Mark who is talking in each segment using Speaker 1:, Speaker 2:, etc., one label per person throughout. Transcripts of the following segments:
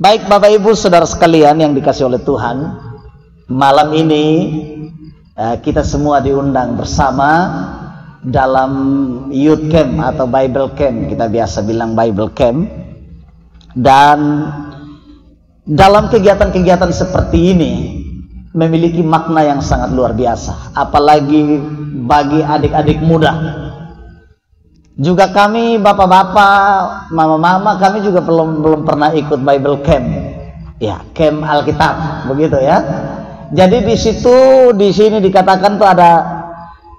Speaker 1: Baik Bapak Ibu Saudara sekalian yang dikasihi oleh Tuhan, malam ini kita semua diundang bersama dalam Youth Camp atau Bible Camp, kita biasa bilang Bible Camp. Dan dalam kegiatan-kegiatan seperti ini memiliki makna yang sangat luar biasa, apalagi bagi adik-adik muda. Juga kami bapak-bapak, mama-mama, kami juga belum pernah ikut Bible Camp. Ya, camp Alkitab, begitu ya. Jadi di sini dikatakan tuh ada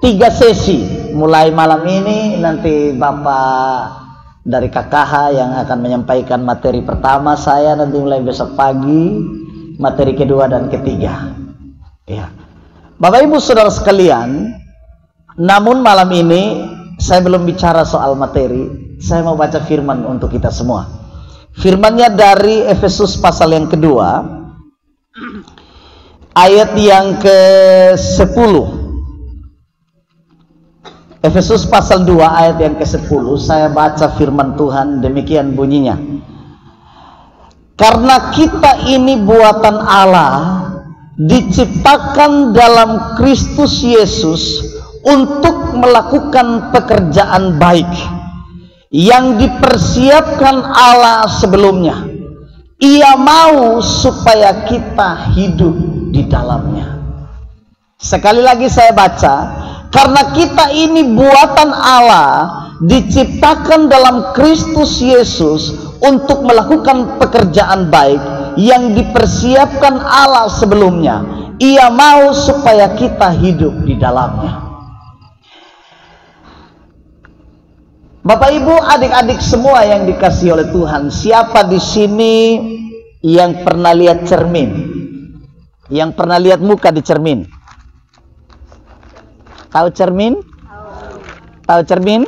Speaker 1: 3 sesi. Mulai malam ini nanti Bapak dari KKH yang akan menyampaikan materi pertama, saya nanti mulai besok pagi materi kedua dan ketiga. Ya. Bapak Ibu Saudara sekalian, namun malam ini saya belum bicara soal materi, saya mau baca firman untuk kita semua. Firmannya dari Efesus pasal yang kedua, ayat yang ke-10. Efesus pasal 2 ayat yang ke-10, saya baca firman Tuhan, demikian bunyinya. Karena kita ini buatan Allah, diciptakan dalam Kristus Yesus untuk melakukan pekerjaan baik yang dipersiapkan Allah sebelumnya. Ia mau supaya kita hidup di dalamnya. Sekali lagi saya baca, karena kita ini buatan Allah, diciptakan dalam Kristus Yesus untuk melakukan pekerjaan baik yang dipersiapkan Allah sebelumnya. Ia mau supaya kita hidup di dalamnya. Bapak Ibu, adik-adik semua yang dikasihi oleh Tuhan, siapa di sini yang pernah lihat cermin? Yang pernah lihat muka di cermin? Tahu cermin? Tahu cermin?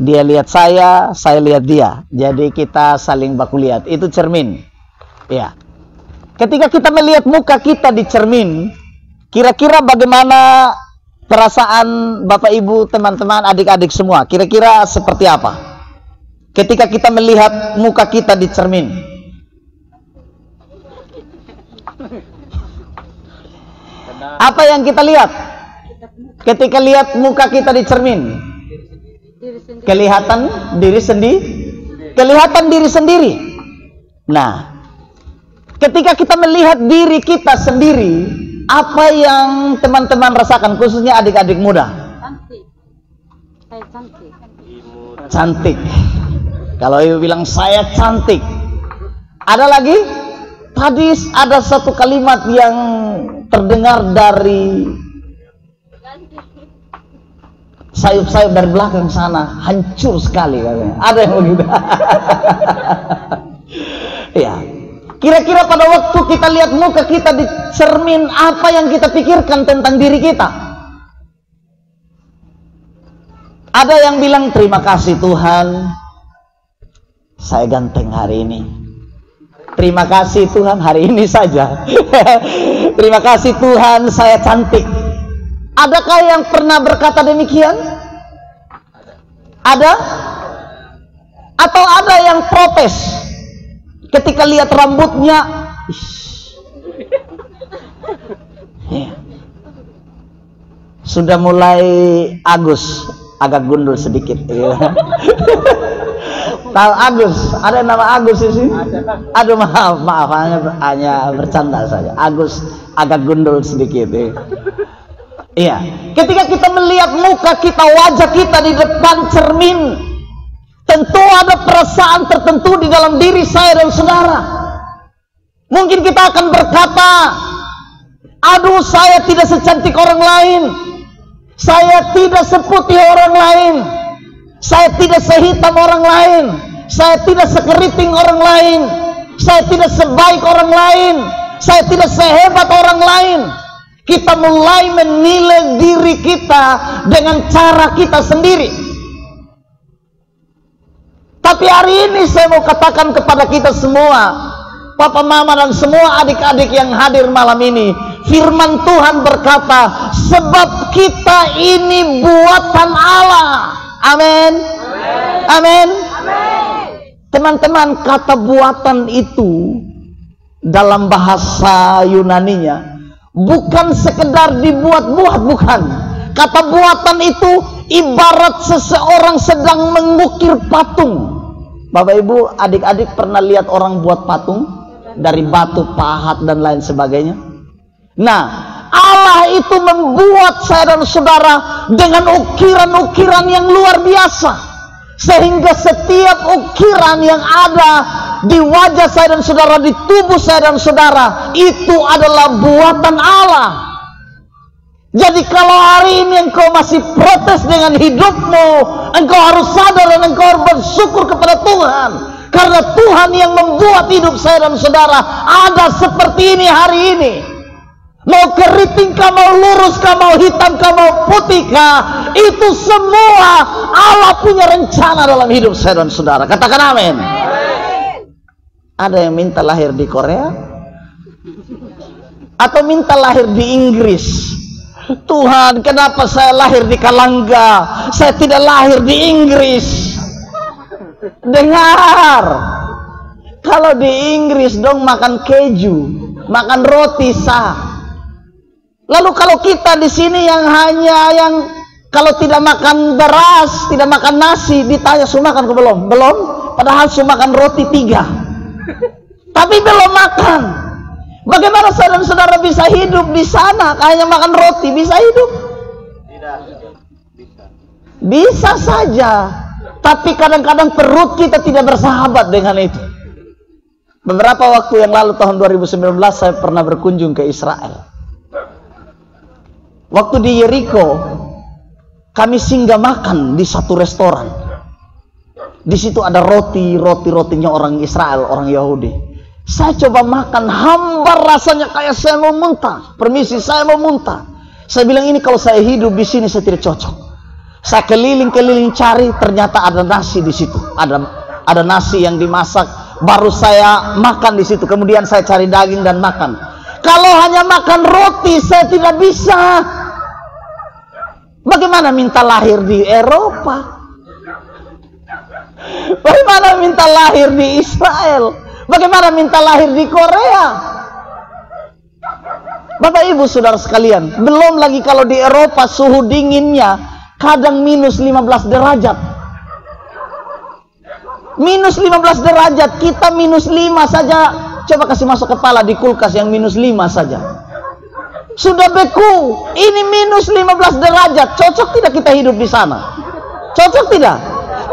Speaker 1: Dia lihat saya lihat dia. Jadi kita saling baku lihat. Itu cermin. Ya. Ketika kita melihat muka kita di cermin, kira-kira bagaimana perasaan Bapak Ibu, teman-teman, adik-adik semua? Kira-kira seperti apa ketika kita melihat muka kita di cermin? Apa yang kita lihat ketika lihat muka kita di cermin? Kelihatan diri sendiri. Kelihatan diri sendiri. Nah, ketika kita melihat diri kita sendiri, apa yang teman-teman rasakan, khususnya adik-adik muda?
Speaker 2: Cantik. Saya cantik.
Speaker 1: Cantik. Kalau ibu bilang saya cantik. Ada lagi? Tadi ada satu kalimat yang terdengar dari sayup-sayup dari belakang sana, hancur sekali katanya. Ada yang begitu. Ya. Kira-kira pada waktu kita lihat muka kita di cermin, apa yang kita pikirkan tentang diri kita? Ada yang bilang, terima kasih Tuhan, saya ganteng hari ini. Terima kasih Tuhan, hari ini saja. Terima kasih Tuhan, saya cantik. Adakah yang pernah berkata demikian? Ada? Atau ada yang protes ketika lihat rambutnya? Ya. Sudah mulai Agus, agak gundul sedikit. Ya. Tahu Agus? Ada nama Agus di sini? Aduh, maaf, hanya bercanda saja. Agus agak gundul sedikit. Ya. Iya, ketika kita melihat muka kita, wajah kita di depan cermin, tentu ada perasaan tertentu di dalam diri saya dan saudara. Mungkin kita akan berkata, aduh, saya tidak secantik orang lain, saya tidak seputih orang lain, saya tidak sehitam orang lain, saya tidak sekeriting orang lain, saya tidak sebaik orang lain, saya tidak sehebat orang lain. Kita mulai menilai diri kita dengan cara kita sendiri. Tapi hari ini saya mau katakan kepada kita semua, Papa, Mama, dan semua adik-adik yang hadir malam ini, firman Tuhan berkata, sebab kita ini buatan Allah. Amin. Amin. Teman-teman, kata buatan itu dalam bahasa Yunaninya bukan sekedar dibuat-buat, bukan. Kata buatan itu ibarat seseorang sedang mengukir patung. Bapak Ibu, adik-adik pernah lihat orang buat patung dari batu, pahat dan lain sebagainya? Nah, Allah itu membuat saya dan saudara dengan ukiran-ukiran yang luar biasa, sehingga setiap ukiran yang ada di wajah saya dan saudara, di tubuh saya dan saudara, itu adalah buatan Allah. Jadi kalau hari ini engkau masih protes dengan hidupmu, engkau harus sadar dan engkau harus bersyukur kepada Tuhan, karena Tuhan yang membuat hidup saya dan saudara ada seperti ini hari ini. Mau keriting kah, mau lurus kah, mau hitam kah, mau putih kah, itu semua Allah punya rencana dalam hidup saya dan saudara. Katakan amin. Ada yang minta lahir di Korea atau minta lahir di Inggris. Tuhan, kenapa saya lahir di Kalangga, saya tidak lahir di Inggris? Dengar, kalau di Inggris dong makan keju, makan roti sah. Lalu kalau kita di sini yang kalau tidak makan beras, tidak makan nasi, ditanya sudah makan ke belum? Belum. Padahal sudah makan roti 3, tapi belum makan. Bagaimana saya dan saudara bisa hidup di sana? Hanya makan roti bisa hidup? Tidak. Bisa saja, tapi kadang-kadang perut kita tidak bersahabat dengan itu. Beberapa waktu yang lalu, tahun 2019, saya pernah berkunjung ke Israel. Waktu di Yeriko, kami singgah makan di satu restoran. Di situ ada rotinya orang Israel, orang Yahudi. Saya coba makan, hambar rasanya kayak saya mau muntah. Permisi, saya mau muntah. Saya bilang, ini kalau saya hidup di sini saya tidak cocok. Saya keliling-keliling cari, ternyata ada nasi di situ. Ada nasi yang dimasak, baru saya makan di situ. Kemudian saya cari daging dan makan. Kalau hanya makan roti, saya tidak bisa. Bagaimana minta lahir di Eropa? Bagaimana minta lahir di Israel? Bagaimana minta lahir di Korea? Bapak Ibu saudara sekalian, belum lagi kalau di Eropa suhu dinginnya kadang minus 15 derajat. Minus 15 derajat, kita minus 5 saja. Coba kasih masuk kepala di kulkas yang minus 5 saja. Sudah beku. Ini minus 15 derajat. Cocok tidak kita hidup di sana? Cocok tidak?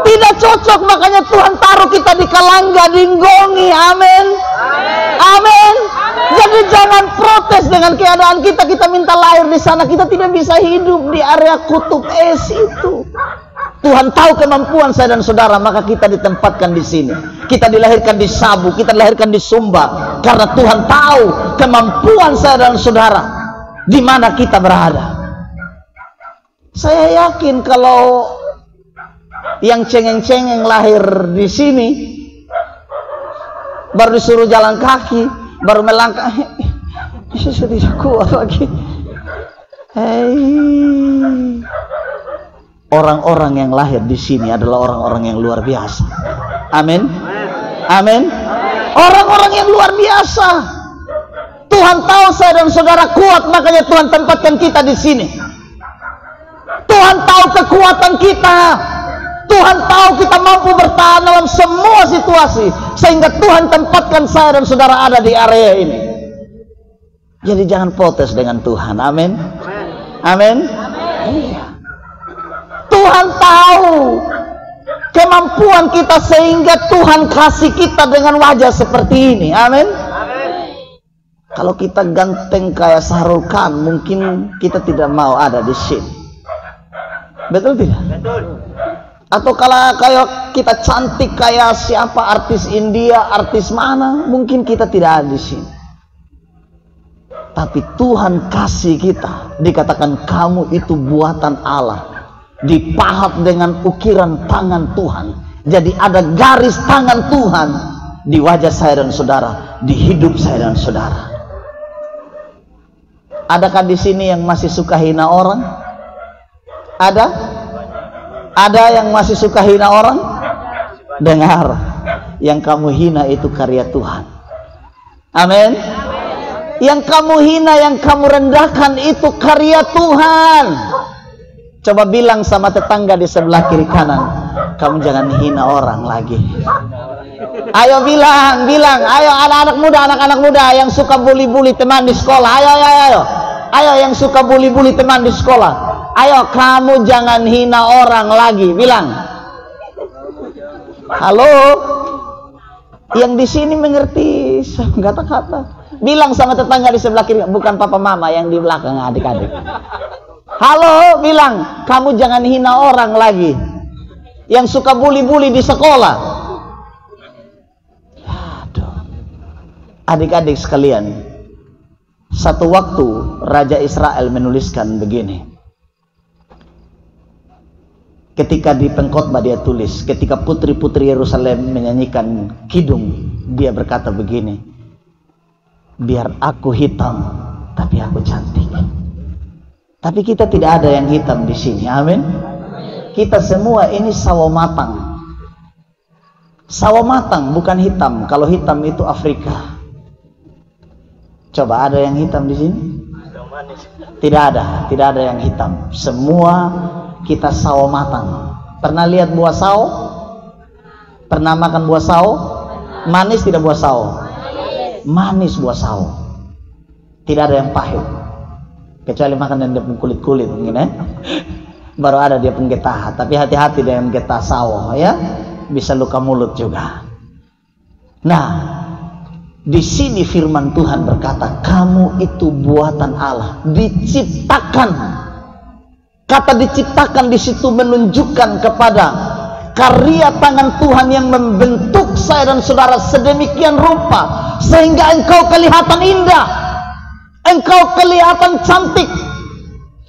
Speaker 1: Tidak cocok. Makanya Tuhan taruh kita di Kalangga, di Nggongi. Amin. Amin. Jadi jangan protes dengan keadaan kita. Kita minta lahir di sana, kita tidak bisa hidup di area kutub es itu. Tuhan tahu kemampuan saya dan saudara, maka kita ditempatkan di sini. Kita dilahirkan di Sabu, kita dilahirkan di Sumba, karena Tuhan tahu kemampuan saya dan saudara, di mana kita berada. Saya yakin kalau yang cengeng-cengeng lahir di sini, baru disuruh jalan kaki, baru melangkah, saya tidak kuat lagi. Orang-orang yang lahir di sini adalah orang-orang yang luar biasa. Amin. Amin. Orang-orang yang luar biasa. Tuhan tahu saya dan saudara kuat, makanya Tuhan tempatkan kita di sini. Tuhan tahu kekuatan kita. Tuhan tahu kita mampu bertahan dalam semua situasi, sehingga Tuhan tempatkan saya dan saudara ada di area ini. Jadi jangan protes dengan Tuhan. Amin. Amin. Iya. Tuhan tahu kemampuan kita, sehingga Tuhan kasih kita dengan wajah seperti ini. Amin. Kalau kita ganteng kayak Sahrul Khan, mungkin kita tidak mau ada di sini. Betul tidak? Betul. Atau kalau kayak kita cantik kayak siapa, artis India, artis mana, mungkin kita tidak ada di sini. Tapi Tuhan kasih kita, dikatakan kamu itu buatan Allah, dipahat dengan ukiran tangan Tuhan. Jadi ada garis tangan Tuhan di wajah saya dan saudara, di hidup saya dan saudara. Adakah di sini yang masih suka hina orang? Ada? Ada yang masih suka hina orang? Dengar, Yang kamu hina itu karya Tuhan. Amin. Yang kamu hina, yang kamu rendahkan itu karya Tuhan. Coba bilang sama tetangga di sebelah kiri kanan, kamu jangan hina orang lagi. Ayo bilang, ayo anak-anak muda yang suka bully-bully teman di sekolah, ayo yang suka bully-bully teman di sekolah, ayo kamu jangan hina orang lagi. Bilang, halo, yang di sini mengerti kata-kata. Bilang sama tetangga di sebelah kiri, bukan papa mama, yang di belakang adik-adik. Halo, bilang, kamu jangan hina orang lagi. Yang suka bully-bully di sekolah. Aduh. Adik-adik sekalian, satu waktu Raja Israel menuliskan begini. Ketika di pengkhotbah dia tulis, ketika putri-putri Yerusalem menyanyikan kidung, dia berkata begini, biar aku hitam, tapi aku cantik. Tapi kita tidak ada yang hitam di sini, amin. Kita semua ini sawo matang. Sawo matang bukan hitam. Kalau hitam itu Afrika. Coba ada yang hitam di sini? Tidak ada yang hitam. Semua kita sawo matang. Pernah lihat buah sawo? Pernah makan buah sawo? Manis tidak buah sawo? Manis buah sawo. Tidak ada yang pahit. Kecuali makan yang dia kulit-kulit mungkin ya. Baru ada dia penggetah. Tapi hati-hati dia menggetah sawo ya. Bisa luka mulut juga. Nah, di sini firman Tuhan berkata, kamu itu buatan Allah, diciptakan. Kata diciptakan di situ menunjukkan kepada karya tangan Tuhan yang membentuk saya dan saudara sedemikian rupa sehingga engkau kelihatan indah, engkau kelihatan cantik,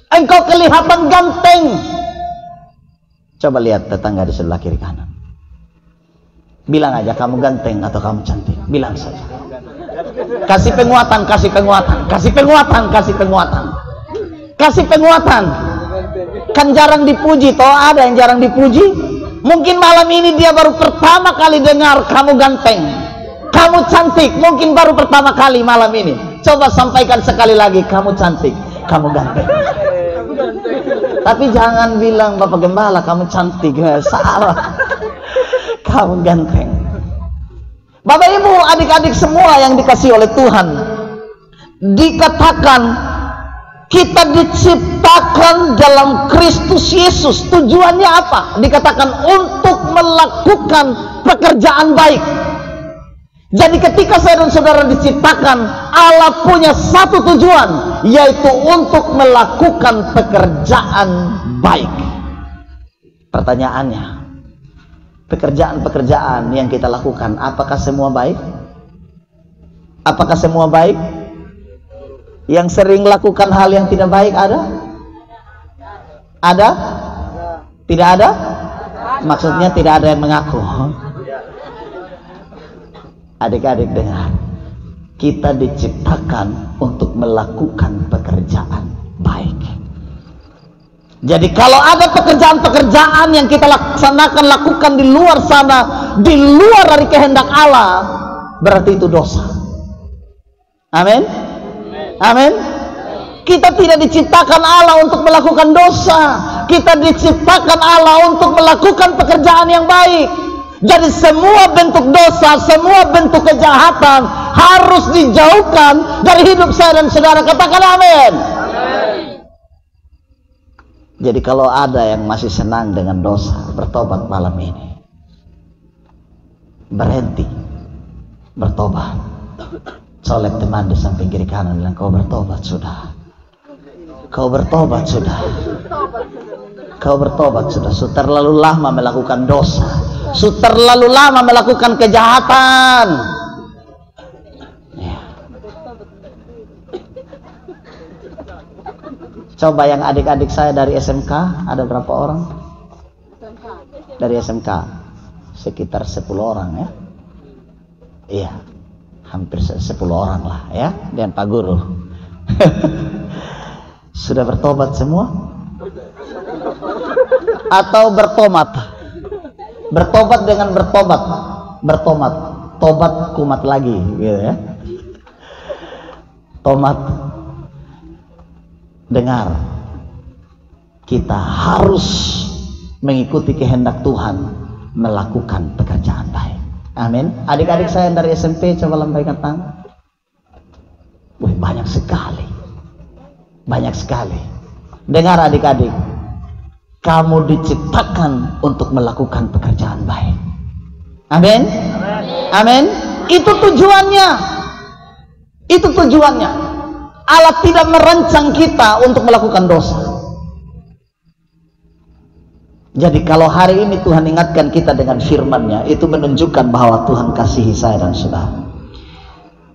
Speaker 1: engkau kelihatan ganteng. Coba lihat tetangga di sebelah kiri kanan. Bilang aja kamu ganteng atau kamu cantik. Bilang saja. Kasih penguatan, kasih penguatan, kasih penguatan, kasih penguatan, kasih penguatan. Kan jarang dipuji, toh ada yang jarang dipuji. Mungkin malam ini dia baru pertama kali dengar kamu ganteng, kamu cantik. Mungkin baru pertama kali malam ini. Coba sampaikan sekali lagi, kamu cantik, kamu ganteng. Tapi jangan bilang Bapak Gembala kamu cantik, salah. Kamu ganteng. Bapak Ibu, adik-adik semua yang dikasih oleh Tuhan, dikatakan kita diciptakan dalam Kristus Yesus. Tujuannya apa? Dikatakan untuk melakukan pekerjaan baik. Jadi ketika saya dan saudara diciptakan, Allah punya satu tujuan, yaitu untuk melakukan pekerjaan baik. Pertanyaannya, pekerjaan-pekerjaan yang kita lakukan, apakah semua baik? Apakah semua baik? Yang sering lakukan hal yang tidak baik ada? Ada? Tidak ada? Maksudnya tidak ada yang mengaku. Adik-adik dengar, kita diciptakan untuk melakukan pekerjaan baik. Jadi kalau ada pekerjaan-pekerjaan yang kita lakukan di luar sana, di luar dari kehendak Allah, berarti itu dosa. Amin. Amin. Kita tidak diciptakan Allah untuk melakukan dosa. Kita diciptakan Allah untuk melakukan pekerjaan yang baik. Jadi semua bentuk dosa, semua bentuk kejahatan harus dijauhkan dari hidup saya dan saudara. Katakan amin. Jadi kalau ada yang masih senang dengan dosa, bertobat malam ini. Berhenti. Bertobat. Colek teman di samping kiri kanan, bilang kau bertobat sudah. Kau bertobat sudah. Kau bertobat sudah. Sudah terlalu lama melakukan dosa. Sudah terlalu lama melakukan kejahatan. Ya. Coba yang adik-adik saya dari SMK, ada berapa orang? Dari SMK sekitar 10 orang ya. Iya, hampir 10 orang lah ya, dan Pak Guru. Sudah bertobat semua? Atau bertobat? Bertobat dengan bertobat. bertobat, tobat kumat lagi, gitu ya. Tobat. Dengar, kita harus mengikuti kehendak Tuhan, melakukan pekerjaan baik. Amin. Adik-adik saya dari SMP, coba lambaikan tangan. Wih, banyak sekali. Banyak sekali. Dengar adik-adik, kamu diciptakan untuk melakukan pekerjaan baik. Amin. Amin. Itu tujuannya. Itu tujuannya. Allah tidak merancang kita untuk melakukan dosa. Jadi kalau hari ini Tuhan ingatkan kita dengan firman-Nya, itu menunjukkan bahwa Tuhan kasihi saya dan saudara.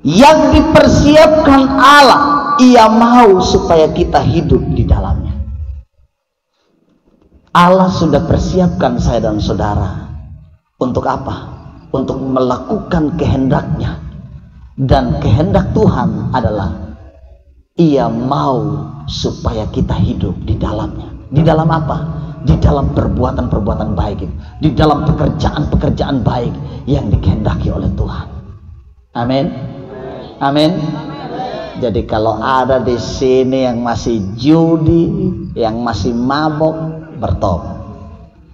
Speaker 1: Yang dipersiapkan Allah, Ia mau supaya kita hidup di dalamnya. Allah sudah persiapkan saya dan saudara. Untuk apa? Untuk melakukan kehendak-Nya. Dan kehendak Tuhan adalah Ia mau supaya kita hidup di dalamnya. Di dalam apa? Di dalam perbuatan-perbuatan baik itu. Di dalam pekerjaan-pekerjaan baik yang dikehendaki oleh Tuhan. Amin. Amin. Jadi kalau ada di sini yang masih judi, yang masih mabok, bertobat.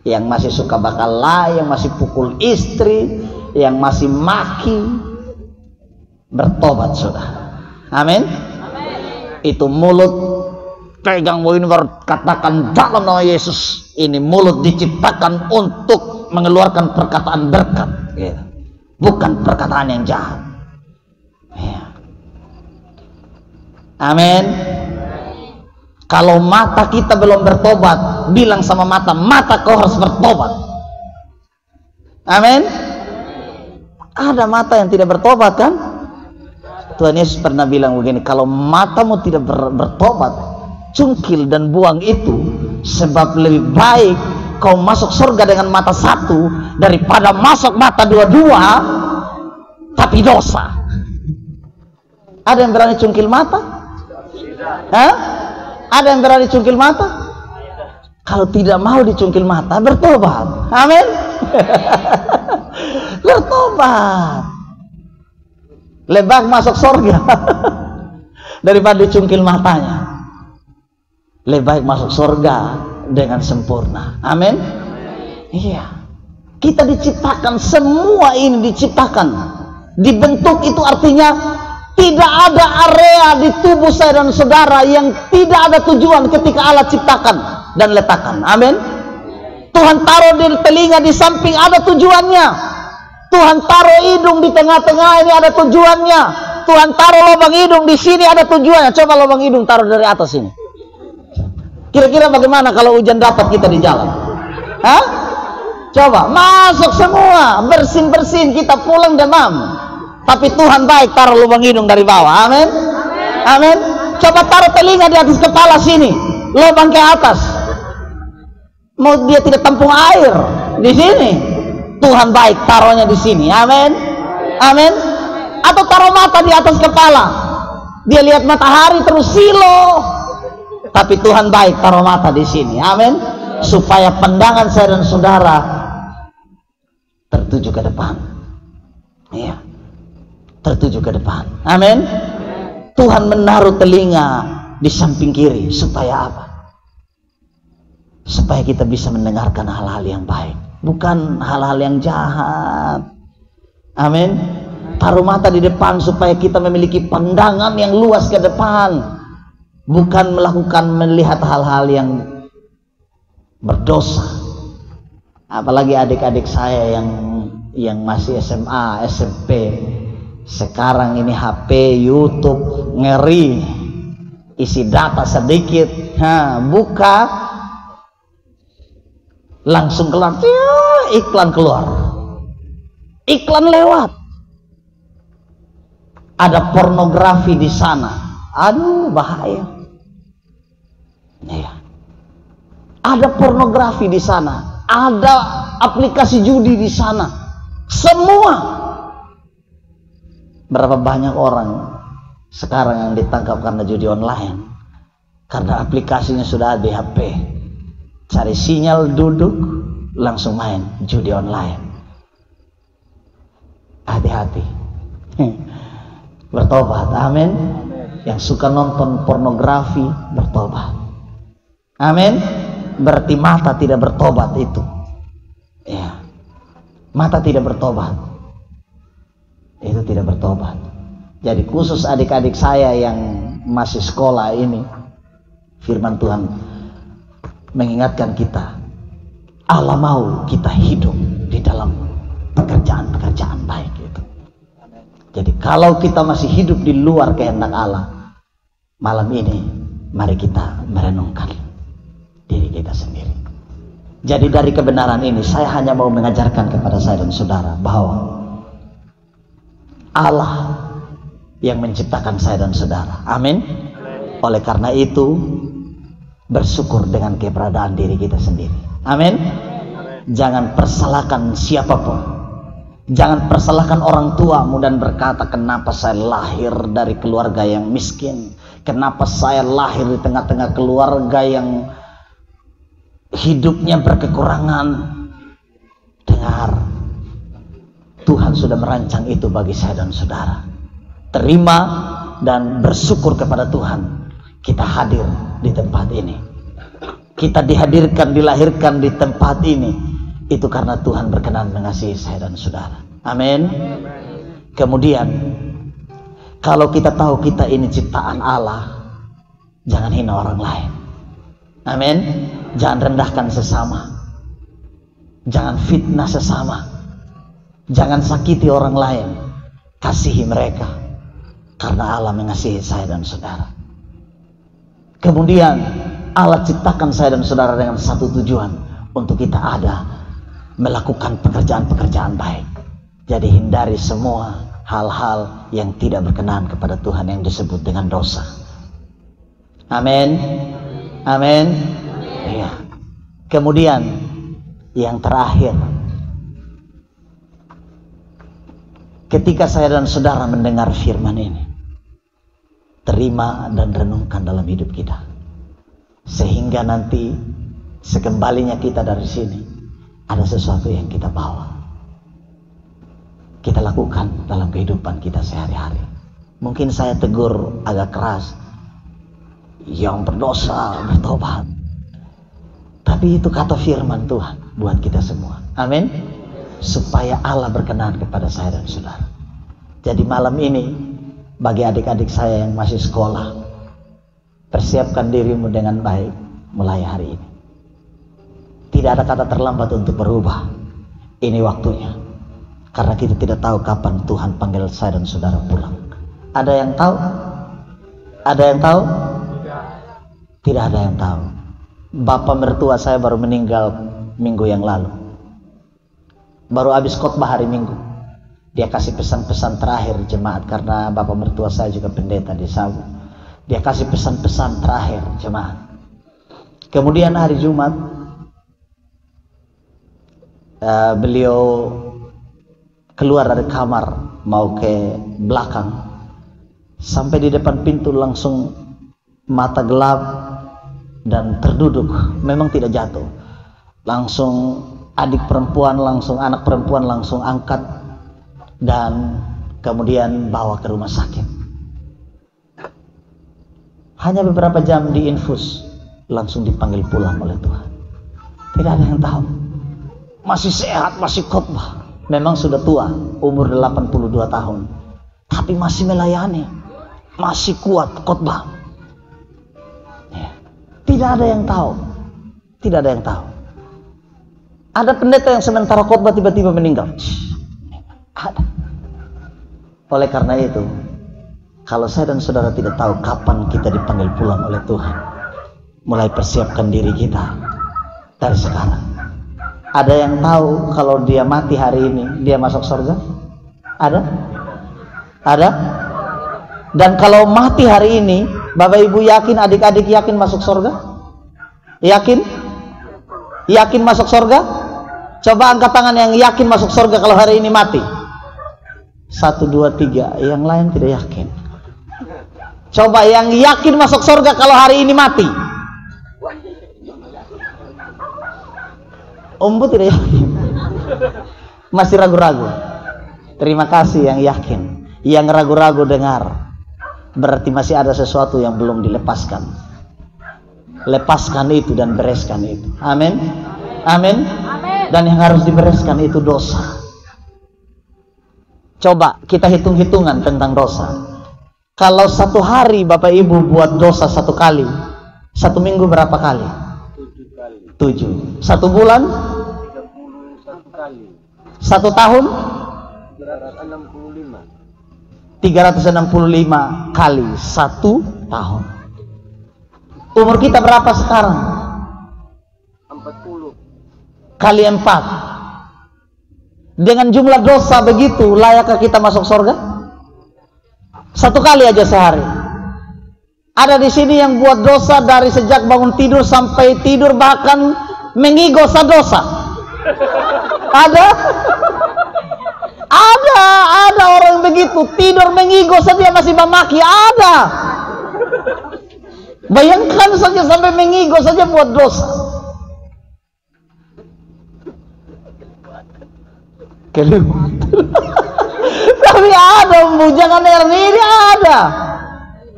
Speaker 1: Yang masih suka bakal yang masih pukul istri, yang masih maki, bertobat sudah. Amin. Itu mulut pegang ini berkatakan dalam nama Yesus. Ini mulut diciptakan untuk mengeluarkan perkataan berkat, gitu. Bukan perkataan yang jahat. Ya. Amin. Kalau mata kita belum bertobat, bilang sama mata, mata kau harus bertobat. Amin. Ada mata yang tidak bertobat kan? Tuhan Yesus pernah bilang begini, kalau matamu tidak bertobat, cungkil dan buang itu, sebab lebih baik kau masuk surga dengan mata satu daripada masuk mata dua-dua tapi dosa. Ada yang berani cungkil mata? Hah? Ada yang berani cungkil mata? Kalau tidak mau dicungkil mata, bertobat. Amin. Bertobat. Lebih baik masuk surga daripada dicungkil matanya. Lebih baik masuk surga dengan sempurna. Amin. Iya. Kita diciptakan, semua ini diciptakan. Dibentuk itu artinya tidak ada area di tubuh saya dan saudara yang tidak ada tujuan ketika Allah ciptakan dan letakkan. Amin. Tuhan taruh di telinga di samping, ada tujuannya. Tuhan taruh hidung di tengah-tengah, ini ada tujuannya. Tuhan taruh lubang hidung di sini, ada tujuannya. Coba lubang hidung taruh dari atas ini. Kira-kira bagaimana kalau hujan dapat kita di jalan? Hah? Coba masuk semua, bersin-bersin, kita pulang demam. Tapi Tuhan baik, taruh lubang hidung dari bawah. Amin. Amin. Coba taruh telinga di atas kepala sini, lubang ke atas. Mau dia tidak tampung air di sini, Tuhan baik, taruhnya di sini. Amin. Amin. Atau taruh mata di atas kepala, dia lihat matahari terus silo. Tapi Tuhan baik, taruh mata di sini. Amin. Supaya pandangan saya dan saudara tertuju ke depan. Iya. Tertuju ke depan. Amin. Tuhan menaruh telinga di samping kiri supaya apa? Supaya kita bisa mendengarkan hal-hal yang baik, bukan hal-hal yang jahat. Amin. Taruh mata di depan supaya kita memiliki pandangan yang luas ke depan, bukan melihat hal-hal yang berdosa. Apalagi adik-adik saya yang masih SMA, SMP. Sekarang ini HP, YouTube, ngeri. Isi data sedikit, buka, langsung keluar, iklan keluar, iklan lewat. Ada pornografi di sana. Aduh, bahaya. Ya. Ada pornografi di sana, ada aplikasi judi di sana, semua. Berapa banyak orang sekarang yang ditangkap karena judi online, karena aplikasinya sudah ada di HP. Cari sinyal, duduk, langsung main judi online. hati-hati. Bertobat, amin. Yang suka nonton pornografi, bertobat, amin. Berarti mata tidak bertobat itu, ya, mata tidak bertobat, itu tidak bertobat. Jadi khusus adik-adik saya yang masih sekolah ini, firman Tuhan mengingatkan kita, Allah mau kita hidup di dalam pekerjaan-pekerjaan baik itu. Jadi kalau kita masih hidup di luar kehendak Allah, malam ini mari kita merenungkan diri kita sendiri. Jadi dari kebenaran ini saya hanya mau mengajarkan kepada saya dan saudara bahwa Allah yang menciptakan saya dan saudara, amin. Oleh karena itu bersyukur dengan keberadaan diri kita sendiri, amin. Jangan persalahkan siapapun. Jangan persalahkan orang tuamu dan berkata, kenapa saya lahir dari keluarga yang miskin, kenapa saya lahir di tengah-tengah keluarga yang hidupnya berkekurangan. Dengar, Tuhan sudah merancang itu bagi saya dan saudara. Terima dan bersyukur kepada Tuhan, kita hadir di tempat ini. Kita dihadirkan, dilahirkan di tempat ini, itu karena Tuhan berkenan mengasihi saya dan saudara, amin. Kemudian kalau kita tahu kita ini ciptaan Allah, jangan hina orang lain, amin. Jangan rendahkan sesama, jangan fitnah sesama, jangan sakiti orang lain, kasihi mereka, karena Allah mengasihi saya dan saudara. Kemudian Allah ciptakan saya dan saudara dengan satu tujuan, untuk kita ada melakukan pekerjaan-pekerjaan baik. Jadi hindari semua hal-hal yang tidak berkenan kepada Tuhan yang disebut dengan dosa, amin, amin. Ya. Kemudian yang terakhir, ketika saya dan saudara mendengar firman ini, terima dan renungkan dalam hidup kita, sehingga nanti sekembalinya kita dari sini ada sesuatu yang kita bawa, kita lakukan dalam kehidupan kita sehari-hari. Mungkin saya tegur agak keras, yang berdosa bertobat, tapi itu kata firman Tuhan buat kita semua, amin. Supaya Allah berkenan kepada saya dan saudara. Jadi malam ini bagi adik-adik saya yang masih sekolah, persiapkan dirimu dengan baik mulai hari ini. Tidak ada kata terlambat untuk berubah. Ini waktunya. Karena kita tidak tahu kapan Tuhan panggil saya dan saudara pulang. Ada yang tahu? Ada yang tahu? Tidak ada yang tahu. Bapak mertua saya baru meninggal minggu yang lalu. Baru habis khotbah hari Minggu. Dia kasih pesan-pesan terakhir jemaat, karena bapak mertua saya juga pendeta di Sabu. Dia kasih pesan-pesan terakhir jemaat. Kemudian hari Jumat beliau keluar dari kamar mau ke belakang, sampai di depan pintu langsung mata gelap dan terduduk. Memang tidak jatuh, langsung anak perempuan langsung angkat dan kemudian bawa ke rumah sakit. Hanya beberapa jam diinfus, langsung dipanggil pulang oleh Tuhan. Tidak ada yang tahu. Masih sehat, masih khotbah. Memang sudah tua, umur 82 tahun, tapi masih melayani, masih kuat khotbah. Ya. Tidak ada yang tahu. Tidak ada yang tahu. Ada pendeta yang sementara khotbah tiba-tiba meninggal. Ada. Oleh karena itu, kalau saya dan saudara tidak tahu kapan kita dipanggil pulang oleh Tuhan, mulai persiapkan diri kita dari sekarang. Ada yang tahu kalau dia mati hari ini, dia masuk surga? Ada? Ada? Dan kalau mati hari ini, Bapak Ibu yakin, adik-adik yakin masuk surga? Yakin? Yakin masuk surga? Coba angkat tangan yang yakin masuk surga kalau hari ini mati. 1, 2, 3. Yang lain tidak yakin. Coba yang yakin masuk surga kalau hari ini mati. Umbu tidak yakin, masih ragu-ragu. Terima kasih yang yakin. Yang ragu-ragu dengar. Berarti masih ada sesuatu yang belum dilepaskan. Lepaskan itu dan bereskan itu. Amin. Amin. Dan yang harus dibereskan itu dosa. Coba kita hitung-hitungan tentang dosa. Kalau satu hari Bapak Ibu buat dosa satu kali, satu minggu berapa kali? 7. Satu bulan?
Speaker 3: 31 kali.
Speaker 1: Satu tahun?
Speaker 3: 365
Speaker 1: kali satu tahun. Umur kita berapa sekarang?
Speaker 3: 40
Speaker 1: Kali 4. Dengan jumlah dosa begitu, layakkah kita masuk surga? Satu kali aja sehari. Ada di sini yang buat dosa dari sejak bangun tidur sampai tidur, bahkan mengigosa dosa. Ada? Ada orang begitu, tidur mengigosa dia masih memaki. Ada. Bayangkan saja sampai mengigos saja buat dosa. Tapi ada, jangan ini ada.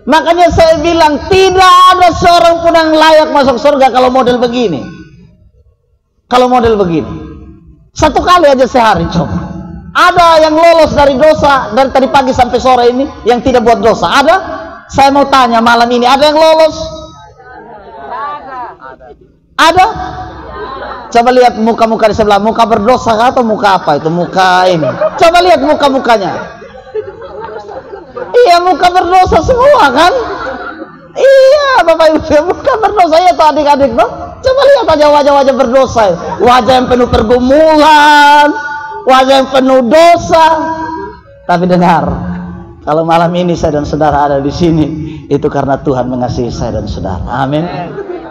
Speaker 1: Makanya saya bilang tidak ada seorang pun yang layak masuk surga kalau model begini. Kalau model begini, satu kali aja sehari coba. Ada yang lolos dari dosa dari tadi pagi sampai sore ini yang tidak buat dosa? Ada? Saya mau tanya malam ini, ada yang lolos? Ada? Coba lihat muka-muka di sebelah, muka berdosa atau muka apa itu? Muka ini. Coba lihat muka-mukanya. Iya, muka berdosa semua kan? Iya, Bapak Ibu, muka berdosa ya tuh adik-adik, no? Coba lihat aja wajah-wajah berdosa, wajah yang penuh pergumulan, wajah yang penuh dosa. Tapi dengar, kalau malam ini saya dan saudara ada di sini, itu karena Tuhan mengasihi saya dan saudara. Amin.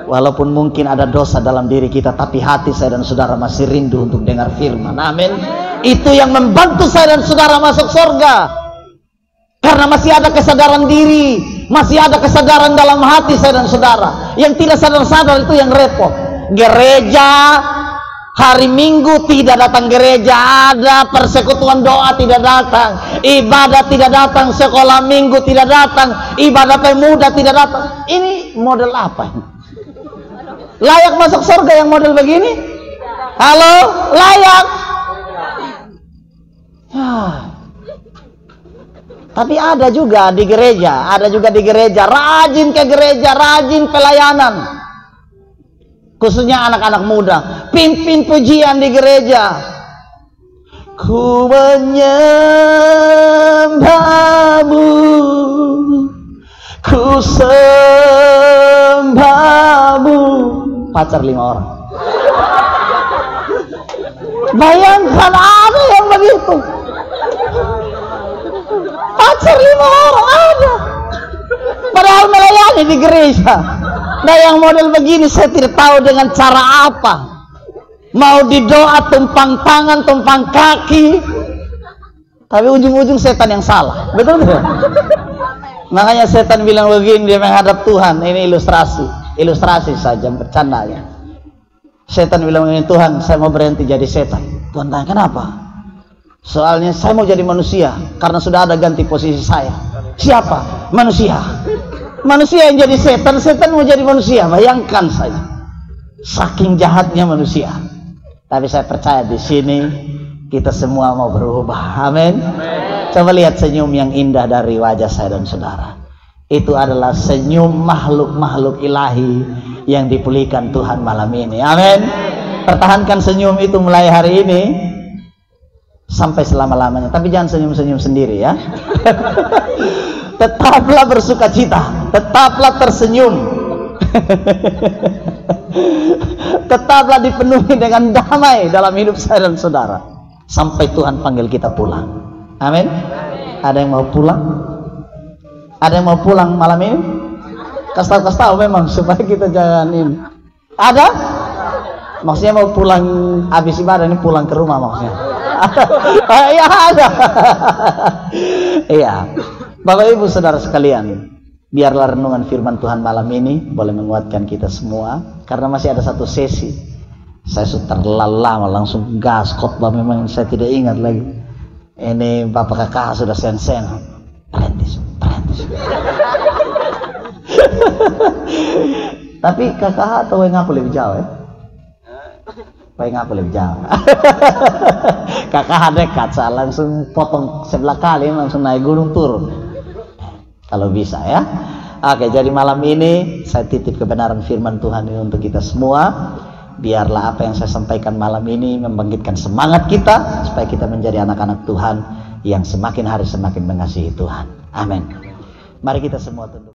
Speaker 1: Walaupun mungkin ada dosa dalam diri kita, tapi hati saya dan saudara masih rindu untuk dengar firman. Amin. Itu yang membantu saya dan saudara masuk surga. Karena masih ada kesadaran diri, masih ada kesadaran dalam hati saya dan saudara. Yang tidak sadar-sadar itu yang repot. Gereja, hari Minggu tidak datang gereja, ada persekutuan doa tidak datang, ibadah tidak datang, sekolah Minggu tidak datang, ibadah pemuda tidak datang. Ini model apa ini? Layak masuk surga yang model begini? Halo, layak? Ya. Tapi ada juga di gereja, rajin ke gereja, rajin pelayanan. Khususnya anak-anak muda, pimpin pujian di gereja. Ku menyembahmu, ku sembahmu. Pacar 5 orang. Bayangkan ada yang begitu. Pacar 5 orang ada. Padahal melayani di gereja. Nah, yang model begini saya tidak tahu dengan cara apa. Mau didoa tumpang tangan, tumpang kaki. Tapi ujung-ujung setan yang salah. Betul tidak? Makanya setan bilang begini, dia menghadap Tuhan. Ini ilustrasi saja, bercandanya. Setan bilang begini, Tuhan, saya mau berhenti jadi setan. Tuhan tanya, kenapa? Soalnya saya mau jadi manusia, karena sudah ada ganti posisi saya. Siapa? Manusia. Manusia yang jadi setan, setan mau jadi manusia. Bayangkan saja, saking jahatnya manusia. Tapi saya percaya di sini kita semua mau berubah. Amin. Coba lihat senyum yang indah dari wajah saya dan saudara. Itu adalah senyum makhluk-makhluk ilahi yang dipulihkan Tuhan malam ini. Amin. Pertahankan senyum itu mulai hari ini sampai selama-lamanya. Tapi jangan senyum-senyum sendiri ya. Tetaplah bersuka cita, tetaplah tersenyum. Tetaplah dipenuhi dengan damai dalam hidup saya dan saudara sampai Tuhan panggil kita pulang. Amin. Ada yang mau pulang? Ada yang mau pulang malam ini? Kasih tahu memang supaya kita jangan ini. Ada? Maksudnya mau pulang habis ibadah ini pulang ke rumah maksudnya. Iya ada. Iya. Bapak Ibu Saudara sekalian, biarlah renungan firman Tuhan malam ini boleh menguatkan kita semua. Karena masih ada satu sesi. Saya sudah terlalu lama langsung gas khotbah, memang saya tidak ingat lagi. Ini Bapak Kakak sudah sen-sen. Pelentis. Tapi Kakak atau yang aku lebih jauh ya? Yang aku lebih jauh. Kakak dekat, saya langsung potong sebelah kali, langsung naik gunung turun. Kalau bisa ya. Oke, jadi malam ini saya titip kebenaran firman Tuhan ini untuk kita semua. Biarlah apa yang saya sampaikan malam ini membangkitkan semangat kita supaya kita menjadi anak-anak Tuhan yang semakin hari semakin mengasihi Tuhan. Amin. Mari kita semua tunduk.